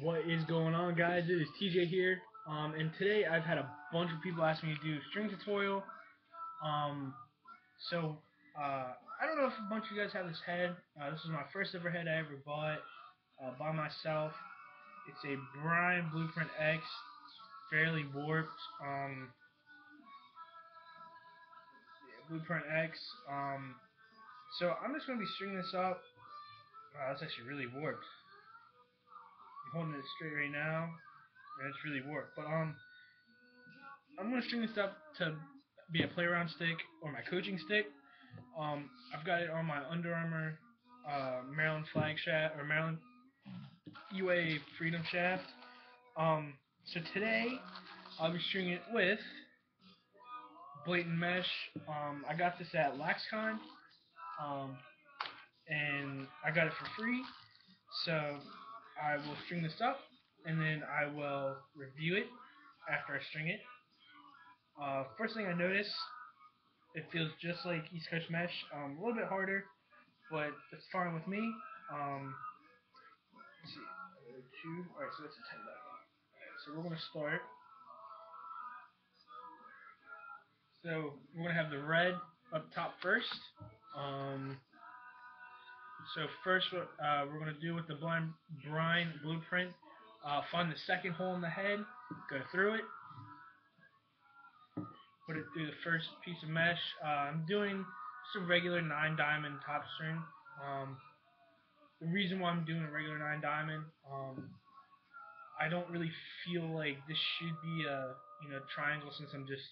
What is going on, guys? It is TJ here, and today I've had a bunch of people ask me to do a string tutorial. Um, so I don't know if a bunch of you guys have this head. This is my first ever head I ever bought by myself. It's a Brine Blueprint X, fairly warped. Blueprint X. So I'm just gonna be stringing this up. Wow, that's actually really warped. I'm holding it straight right now, and it's really warped. But I'm gonna string this up to be a play around stick or my coaching stick. I've got it on my Under Armour Maryland flag shaft or Maryland UA Freedom shaft. So today I'll be stringing it with blatant mesh. I got this at LaxCon, um, and I got it for free. So I will string this up, and then I will review it after I string it. First thing I notice, it feels just like East Coast mesh, a little bit harder, but it's fine with me. Let's see, two. All right, so that's a 10 back. Alright, so we're gonna start. So we're gonna have the red up top first. Um, so first, we're gonna do with the brine blueprint. Find the second hole in the head, go through it, put it through the first piece of mesh. I'm doing just a regular 9 diamond top string. Um, the reason why I'm doing a regular 9 diamond, I don't really feel like this should be a triangle since I'm just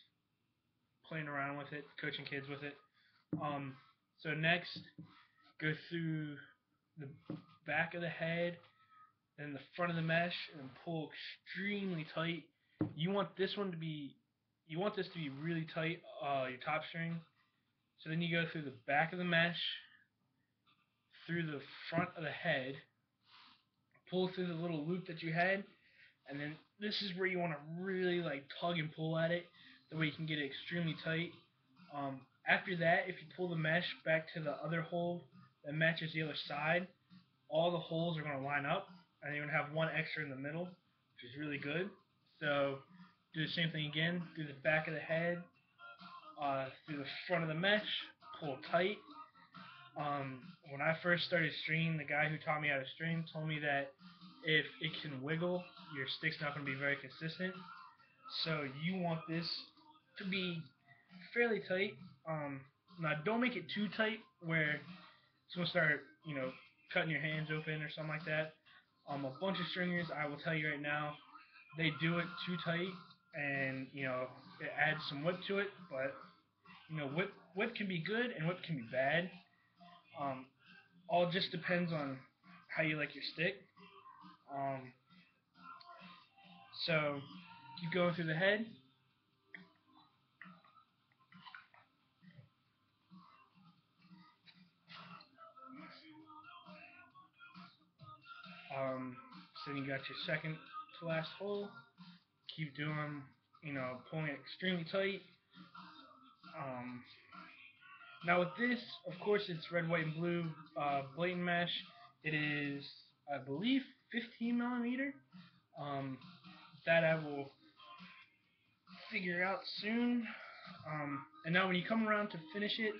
playing around with it, coaching kids with it. Um, so next, go through the back of the head, then the front of the mesh, and pull extremely tight. You want this one to be, you want this to be really tight, your top string. So then you go through the back of the mesh, through the front of the head, pull through the little loop that you had, and then this is where you want to really like tug and pull at it, the way you can get it extremely tight. After that, if you pull the mesh back to the other hole that matches the other side, all the holes are going to line up, and you're going to have one extra in the middle, which is really good. So do the same thing again, through the back of the head, through the front of the mesh, pull tight. When I first started stringing, the guy who taught me how to string told me that if it can wiggle, your stick's not going to be very consistent. So you want this to be fairly tight. Now don't make it too tight where it's going to start, cutting your hands open or something like that. A bunch of stringers, I will tell you right now, they do it too tight, and it adds some whip to it. But whip can be good and whip can be bad. Um, all just depends on how you like your stick. Um, so keep going through the head. So then you got your second to last hole. Keep doing, pulling it extremely tight. Um, Now with this, of course, it's red, white, and blue blatant mesh. It is, I believe, 15 millimeter. Um, that I will figure out soon. And now when you come around to finish it,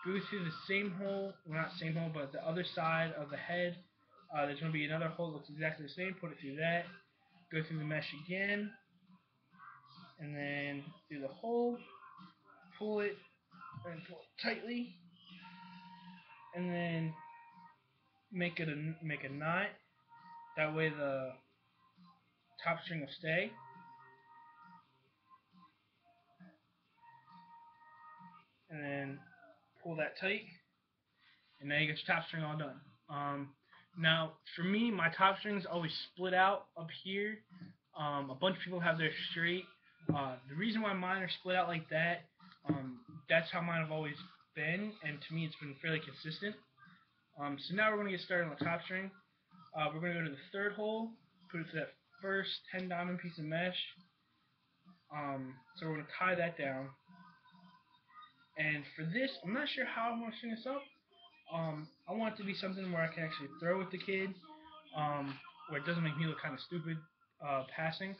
go through the same hole, well not same hole, but the other side of the head. There's going to be another hole that looks exactly the same. Put it through that. Go through the mesh again, and then through the hole. Pull it and pull it tightly, and then make a knot. That way the top string will stay. And then pull that tight, and now you get your top string all done. Now, for me, my top strings always split out up here. A bunch of people have their straight. The reason why mine are split out like that, that's how mine have always been, and to me it's been fairly consistent. So now we're going to get started on the top string. We're going to go to the third hole, put it to that first 10 diamond piece of mesh. So we're going to tie that down. And for this, I'm not sure how I'm going to string this up. I want it to be something where I can actually throw with the kid. where it doesn't make me look kind of stupid passing.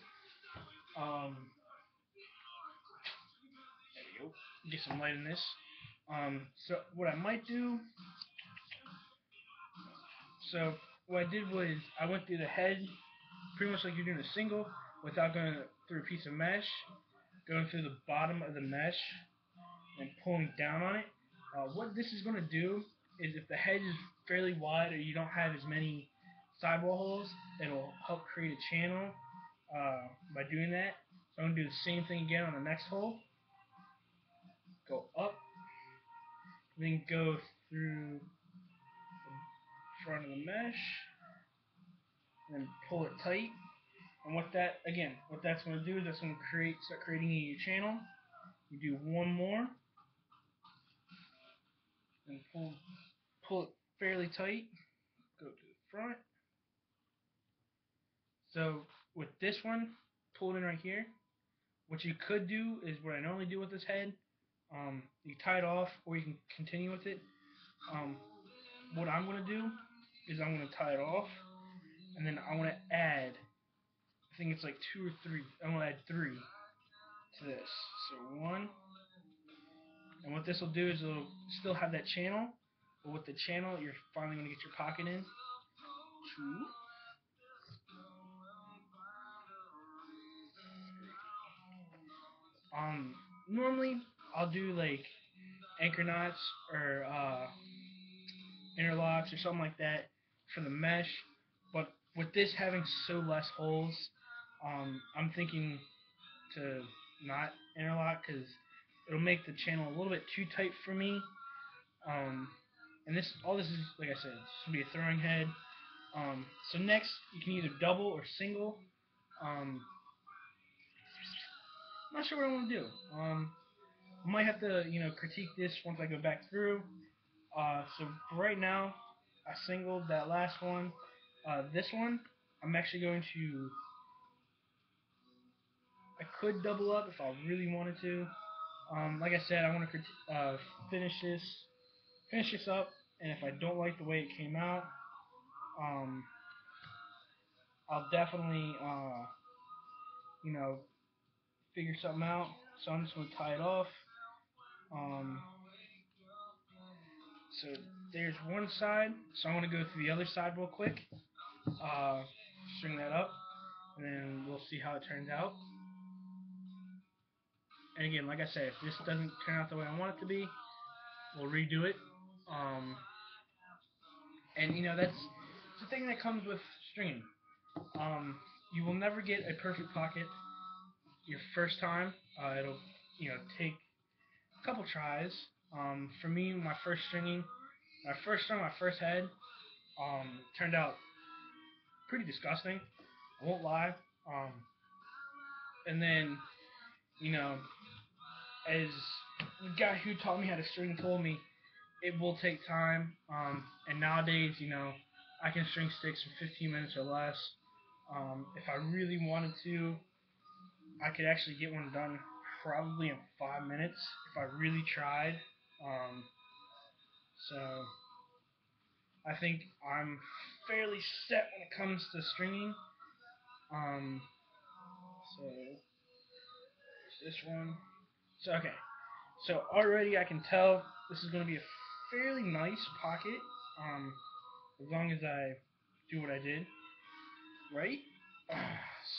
Um, there we go. Get some light in this. So what I might do, so what I did was I went through the head, pretty much like you're doing a single, without going through a piece of mesh, going through the bottom of the mesh and pulling down on it. What this is going to do is if the head is fairly wide or you don't have as many sidewall holes, it'll help create a channel by doing that. So I'm going to do the same thing again on the next hole. Go up, then go through the front of the mesh, and then pull it tight. And what that's going to do is that's going to start creating your channel. You do one more, and pull it fairly tight. Go to the front. So with this one, pull it in right here. What you could do is what I normally do with this head. You tie it off, or you can continue with it. What I'm going to do is I'm going to tie it off, and then I want to add, I think it's like 2 or 3. I'm going to add 3 to this. So 1, and what this will do is it'll still have that channel, but with the channel, you're finally going to get your pocket in. 2. Normally I'll do like anchor knots or interlocks or something like that for the mesh, but with this having so less holes, I'm thinking to not interlock because it'll make the channel a little bit too tight for me. And all this is, like I said, this will be a throwing head. So next, you can either double or single. I'm not sure what I want to do. I might have to, critique this once I go back through. So for right now, I singled that last one. This one, I'm actually going to. I could double up if I really wanted to. Like I said, I want to finish this up, and if I don't like the way it came out, um, I'll definitely, figure something out. So I'm just gonna tie it off. Um, so there's one side. So I'm gonna go to the other side real quick. String that up, and then we'll see how it turns out. And again, like I said, if this doesn't turn out the way I want it to be, we'll redo it. And that's the thing that comes with stringing. You will never get a perfect pocket your first time. It'll take a couple tries. For me, my first strung my first head, turned out pretty disgusting. I won't lie. And then you know, as the guy who taught me how to string told me, it will take time. And nowadays, I can string sticks in 15 minutes or less. If I really wanted to, I could actually get one done probably in 5 minutes if I really tried. Um, so I think I'm fairly set when it comes to stringing. So this one. So okay. So already I can tell this is going to be a fairly nice pocket. As long as I do what I did right.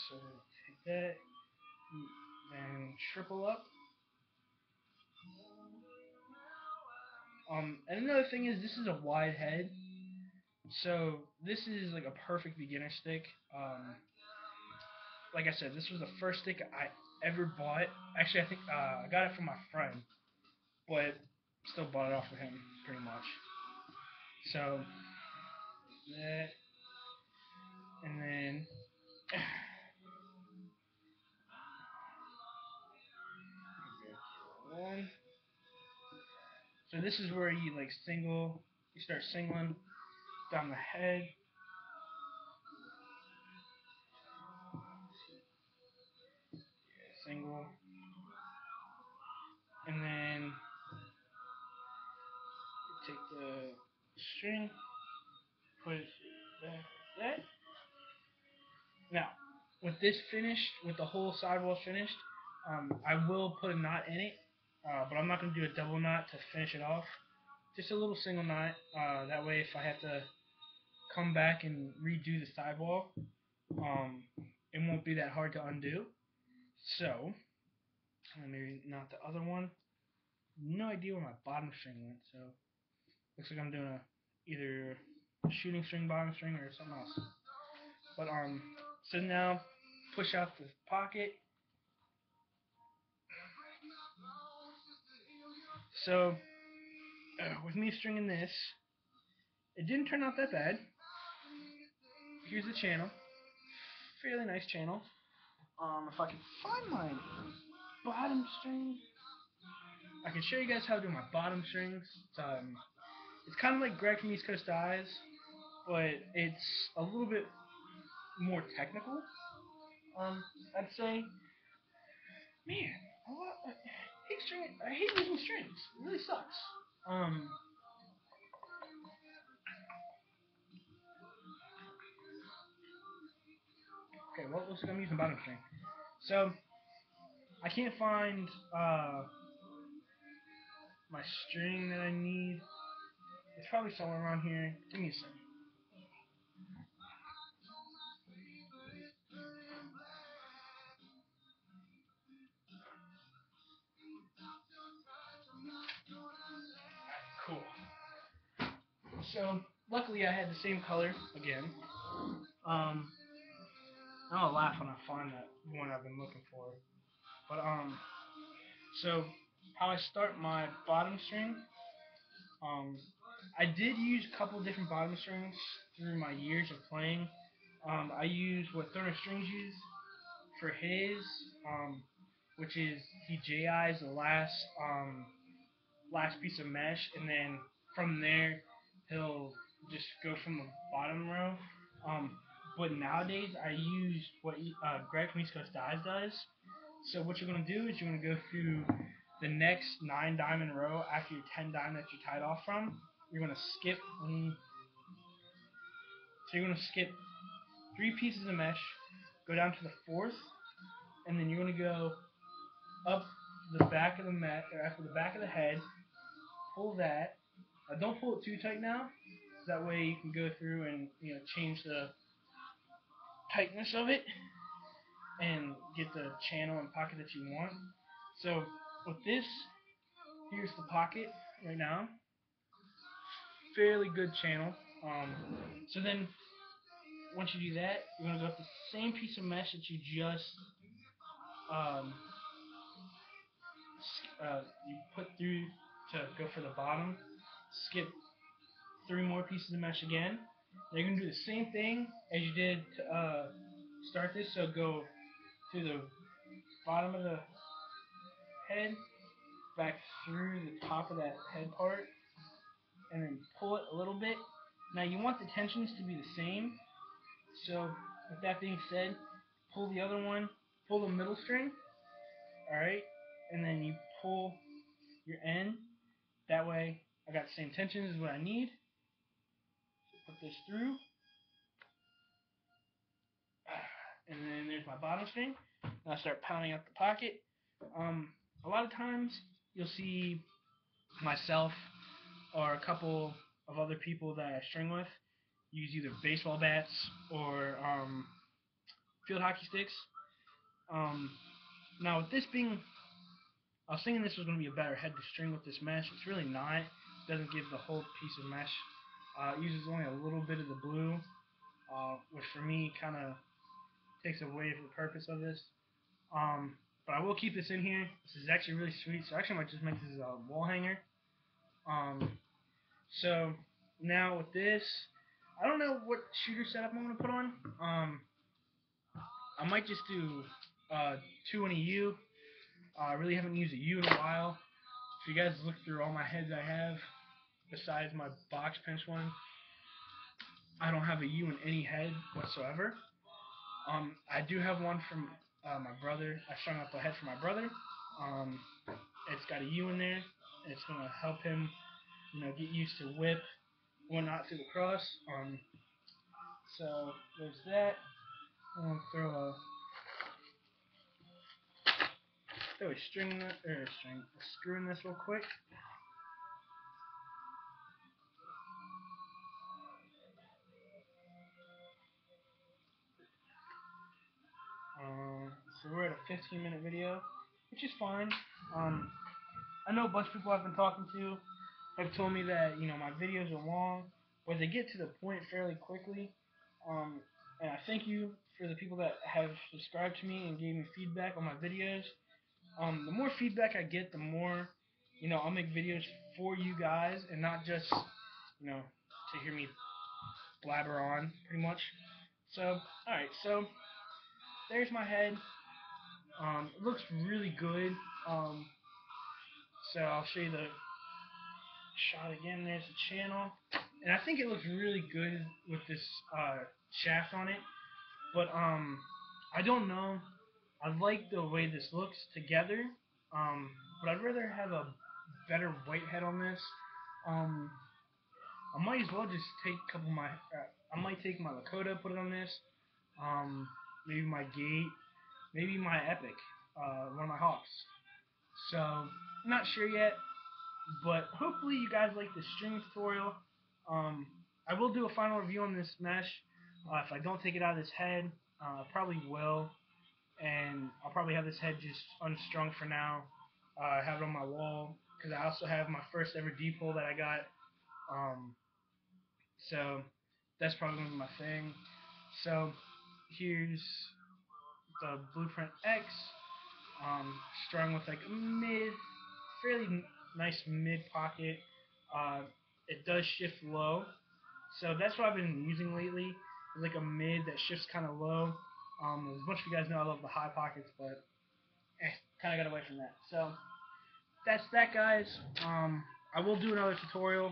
So take that, then triple up. And another thing is this is a wide head, so this is like a perfect beginner stick. Like I said, this was the first stick I ever bought. Actually, I think I got it from my friend, but still bought it off of him pretty much. So that, and then one. So this is where you you start singling down the head. Single, and then you take the string, put it back like that, Now, with this finished, with the whole sidewall finished, I will put a knot in it, but I'm not going to do a double knot to finish it off. Just a little single knot. That way, if I have to come back and redo the sidewall, um, it won't be that hard to undo. So, maybe not the other one. No idea where my bottom string went, so looks like I'm doing either a shooting string, bottom string, or something else. But so now push out the pocket. So with me stringing this, it didn't turn out that bad. Here's the channel, fairly nice channel. If I can find my bottom string, I can show you guys how to do my bottom strings. It's kind of like Greg from East Coast Eyes, but it's a little bit more technical. I'd say, man, I hate losing strings. It really sucks. Okay, well, it looks like I'm using bottom string. So I can't find my string that I need. It's probably somewhere around here. Give me a second. Cool. So luckily I had the same color again. Um, I'll laugh when I find that one I've been looking for. But so how I start my bottom string. Um, I did use a couple different bottom strings through my years of playing. I use what Thunder Strings use for his, which is he JI's the last piece of mesh, and then from there he'll just go from the bottom row. Um, but nowadays I use what Greg from East Coast Dies does. So what you're gonna do is you're gonna go through the next 9 diamond row after your 10 diamond that you tied off from. You're gonna skip. So you're gonna skip 3 pieces of mesh, go down to the 4th, and then you're gonna go up the back of the or after the back of the head, pull that. Don't pull it too tight now. That way you can go through and change the tightness of it and get the channel and pocket that you want. So with this, here's the pocket right now. Fairly good channel. So then once you do that, you're gonna go with the same piece of mesh that you just um, you put through to go for the bottom. Skip 3 more pieces of mesh again. Now you're gonna do the same thing as you did to start this. So go to the bottom of the head, back through the top of that head part, and then pull it a little bit. Now you want the tensions to be the same. So with that being said, pull the other one, pull the middle string, alright, and then you pull your end. That way I got the same tensions as what I need. Put this through, and then there's my bottom string. Now I start pounding out the pocket. A lot of times you'll see myself or a couple of other people that I string with use either baseball bats or field hockey sticks. Now with this being, I was thinking this was going to be a better head to string with this mesh. It's really not. It doesn't give the whole piece of mesh. It uses only a little bit of the blue, which for me kind of takes away from the purpose of this. But I will keep this in here. This is actually really sweet. So actually I might just make this a wall hanger. So now with this, I don't know what shooter setup I'm going to put on. I might just do 2 and a U. I really haven't used a U in a while. If you guys look through all my heads I have, besides my box pinch one, I don't have a U in any head whatsoever. I do have one from my brother. I strung up the head for my brother. It's got a U in there. It's going to help him, get used to whip, whatnot through the cross. So there's that. I'm gonna throw a screw in this real quick. So we're at a 15-minute video, which is fine. I know a bunch of people I've been talking to have told me that my videos are long, but they get to the point fairly quickly. And I thank you for the people that have subscribed to me and gave me feedback on my videos. The more feedback I get, the more I'll make videos for you guys and not just to hear me blabber on pretty much. So alright, so there's my head. It looks really good. So I'll show you the shot again. There's the channel, and I think it looks really good with this shaft on it. But I don't know. I like the way this looks together. But I'd rather have a better white head on this. I might as well just take a couple of my. I might take my Lakota, put it on this. Maybe my Gate, maybe my Epic, one of my Hawks. So not sure yet, but hopefully you guys like the string tutorial. I will do a final review on this mesh. If I don't take it out of this head, I probably will, and I'll probably have this head just unstrung for now. Have it on my wall because I also have my first ever D-pole that I got. So that's probably gonna be my thing. So here's the Blueprint X, strung with like a fairly nice mid pocket. It does shift low, so that's what I've been using lately. It's like a mid that shifts kind of low. As much of you guys know, I love the high pockets, but kind of got away from that. So that's that, guys. I will do another tutorial.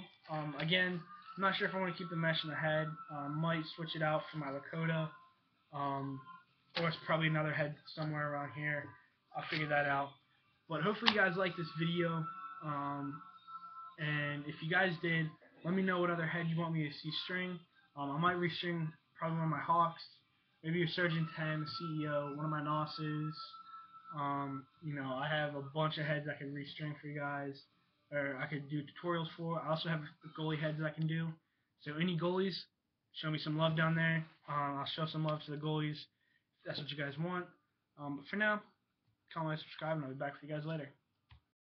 Again, I'm not sure if I want to keep the mesh in the head. Might switch it out for my Lakota. Or it's probably another head somewhere around here. I'll figure that out. But hopefully you guys like this video. And if you guys did, let me know what other head you want me to see string. I might restring probably one of my Hawks, maybe a Surgeon 10, a CEO, one of my Nosses. I have a bunch of heads I can restring for you guys, or I could do tutorials for. I also have goalie heads I can do. So any goalies, show me some love down there. I'll show some love to the goalies if that's what you guys want. But for now, comment, subscribe, and I'll be back for you guys later.